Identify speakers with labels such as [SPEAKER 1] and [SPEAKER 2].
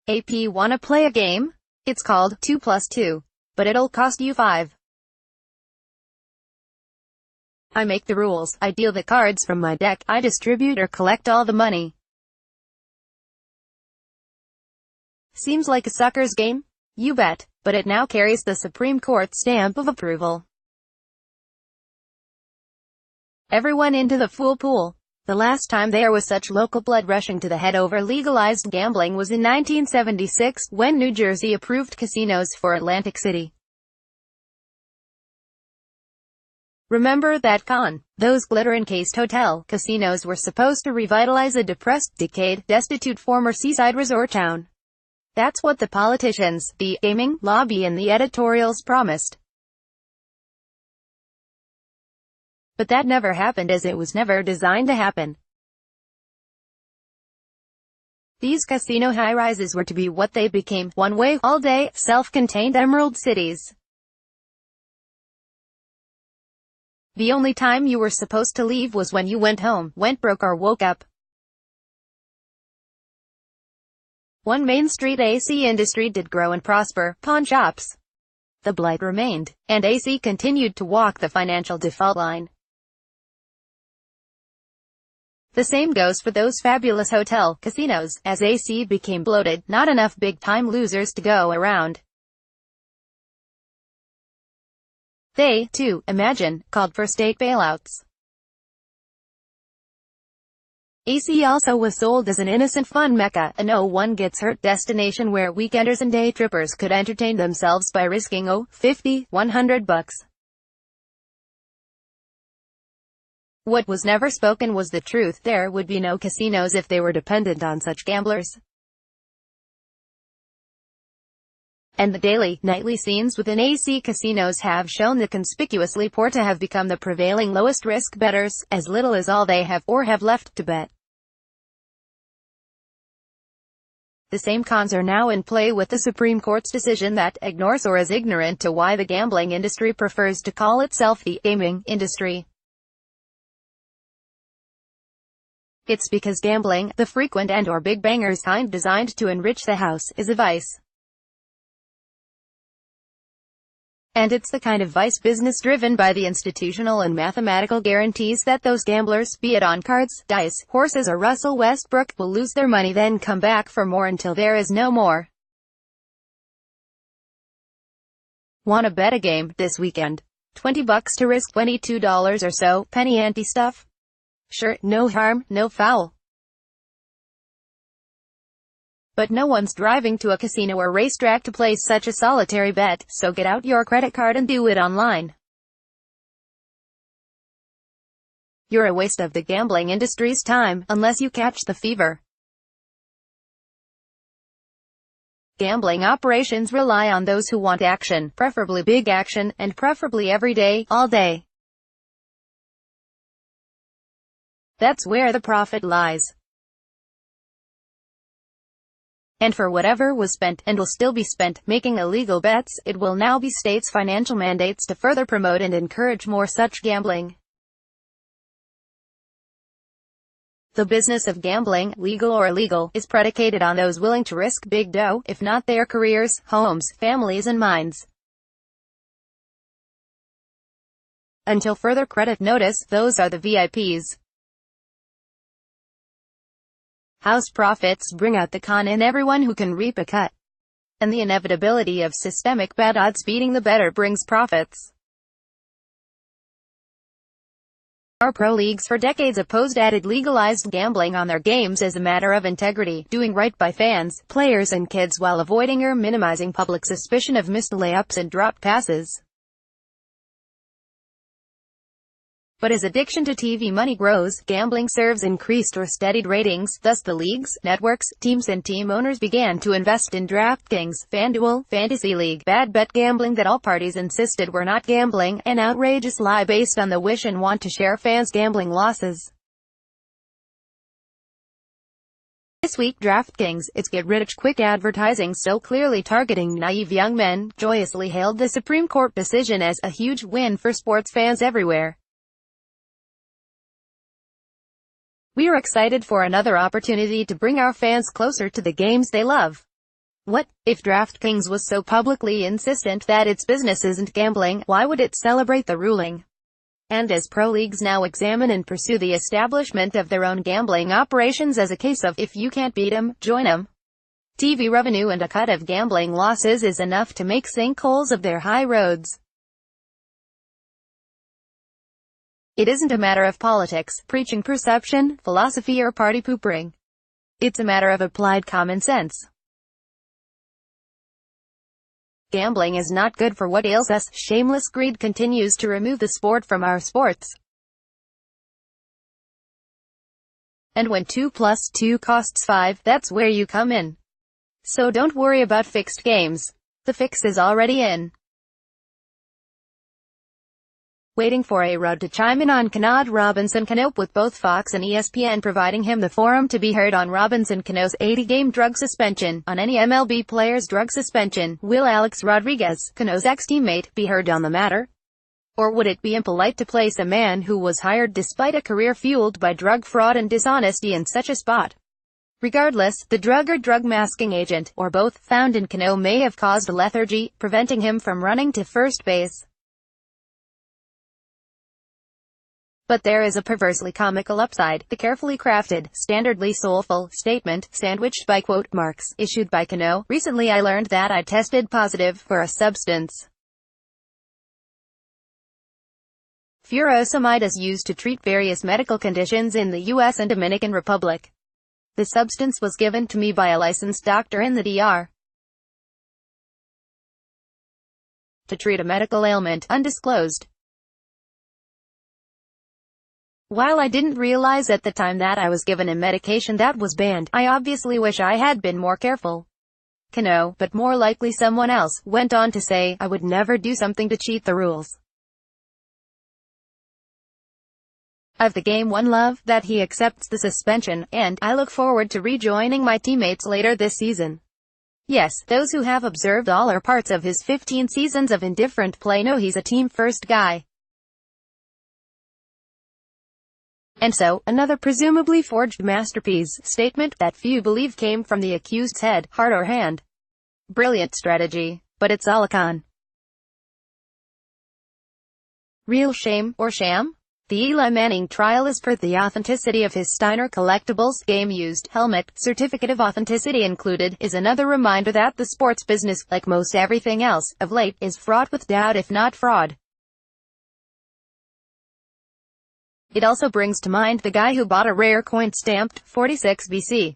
[SPEAKER 1] AP wanna play a game? It's called 2 plus 2. But it'll cost you 5. I make the rules, I deal the cards from my deck, I distribute or collect all the money. Seems like a sucker's game? You bet, but it now carries the Supreme Court stamp of approval. Everyone into the fool pool. The last time there was such local blood rushing to the head over legalized gambling was in 1976, when New Jersey approved casinos for Atlantic City. Remember that con? Those glitter-encased hotel casinos were supposed to revitalize a depressed, decayed, destitute former seaside resort town. That's what the politicians, the gaming lobby and the editorials promised. But that never happened, as it was never designed to happen. These casino high-rises were to be what they became, one-way, all-day, self-contained emerald cities. The only time you were supposed to leave was when you went home, went broke or woke up. One Main Street AC industry did grow and prosper, pawn shops. The blight remained, and AC continued to walk the financial default line. The same goes for those fabulous hotel casinos. As AC became bloated, not enough big-time losers to go around. They, too, imagine, called for state bailouts. AC also was sold as an innocent fun mecca, a no-one-gets-hurt destination where weekenders and day trippers could entertain themselves by risking $50, $100. What was never spoken was the truth. There would be no casinos if they were dependent on such gamblers. And the daily, nightly scenes within AC casinos have shown the conspicuously poor to have become the prevailing lowest-risk bettors, as little as all they have or have left to bet. The same cons are now in play with the Supreme Court's decision that ignores or is ignorant to why the gambling industry prefers to call itself the gaming industry. It's because gambling, the frequent and/or big bangers kind designed to enrich the house, is a vice. And it's the kind of vice business driven by the institutional and mathematical guarantees that those gamblers, be it on cards, dice, horses or Russell Westbrook, will lose their money then come back for more until there is no more. Wanna bet a game this weekend? $20 to risk $22 or so, penny ante stuff? Sure, no harm, no foul. But no one's driving to a casino or racetrack to place such a solitary bet, so get out your credit card and do it online. You're a waste of the gambling industry's time, unless you catch the fever. Gambling operations rely on those who want action, preferably big action, and preferably every day, all day. That's where the profit lies. And for whatever was spent, and will still be spent, making illegal bets, it will now be states' financial mandates to further promote and encourage more such gambling. The business of gambling, legal or illegal, is predicated on those willing to risk big dough, if not their careers, homes, families and minds. Until further credit notice, those are the VIPs. House profits bring out the con in everyone who can reap a cut. And the inevitability of systemic bad odds beating the better brings profits. Our pro leagues for decades opposed added legalized gambling on their games as a matter of integrity, doing right by fans, players and kids while avoiding or minimizing public suspicion of missed layups and dropped passes. But as addiction to TV money grows, gambling serves increased or steadied ratings, thus the leagues, networks, teams and team owners began to invest in DraftKings, FanDuel, Fantasy League, bad bet gambling that all parties insisted were not gambling, an outrageous lie based on the wish and want to share fans' gambling losses. This week DraftKings, its get-rich-quick advertising so clearly targeting naive young men, joyously hailed the Supreme Court decision as a huge win for sports fans everywhere. We are excited for another opportunity to bring our fans closer to the games they love. What? If DraftKings was so publicly insistent that its business isn't gambling, why would it celebrate the ruling? And as pro leagues now examine and pursue the establishment of their own gambling operations as a case of, if you can't beat 'em, join 'em. TV revenue and a cut of gambling losses is enough to make sinkholes of their high roads. It isn't a matter of politics, preaching perception, philosophy or party poopering. It's a matter of applied common sense. Gambling is not good for what ails us. Shameless greed continues to remove the sport from our sports. And when 2 plus 2 costs 5, that's where you come in. So don't worry about fixed games. The fix is already in. Waiting for A-Rod to chime in on Kanad Robinson-Cano, with both Fox and ESPN providing him the forum to be heard on Robinson-Cano's 80-game drug suspension. On any MLB player's drug suspension, will Alex Rodriguez, Cano's ex-teammate, be heard on the matter? Or would it be impolite to place a man who was hired despite a career fueled by drug fraud and dishonesty in such a spot? Regardless, the drug or drug masking agent, or both, found in Cano may have caused lethargy, preventing him from running to first base. But there is a perversely comical upside. The carefully crafted, standardly soulful statement, sandwiched by quote marks, issued by Cano. Recently I learned that I tested positive for a substance. Furosemide is used to treat various medical conditions in the U.S. and Dominican Republic. The substance was given to me by a licensed doctor in the DR. to treat a medical ailment, undisclosed. While I didn't realize at the time that I was given a medication that was banned, I obviously wish I had been more careful. Cano, but more likely someone else, went on to say, I would never do something to cheat the rules. Of the Game 1 love, that he accepts the suspension, and I look forward to rejoining my teammates later this season. Yes, those who have observed all or parts of his 15 seasons of indifferent play know he's a team-first guy. And so, another presumably forged masterpiece statement that few believe came from the accused's head, heart or hand. Brilliant strategy. But it's all a con. Real shame, or sham? The Eli Manning trial is for the authenticity of his Steiner Collectibles game-used helmet, certificate of authenticity included, is another reminder that the sports business, like most everything else, of late, is fraught with doubt if not fraud. It also brings to mind the guy who bought a rare coin stamped 46 BC.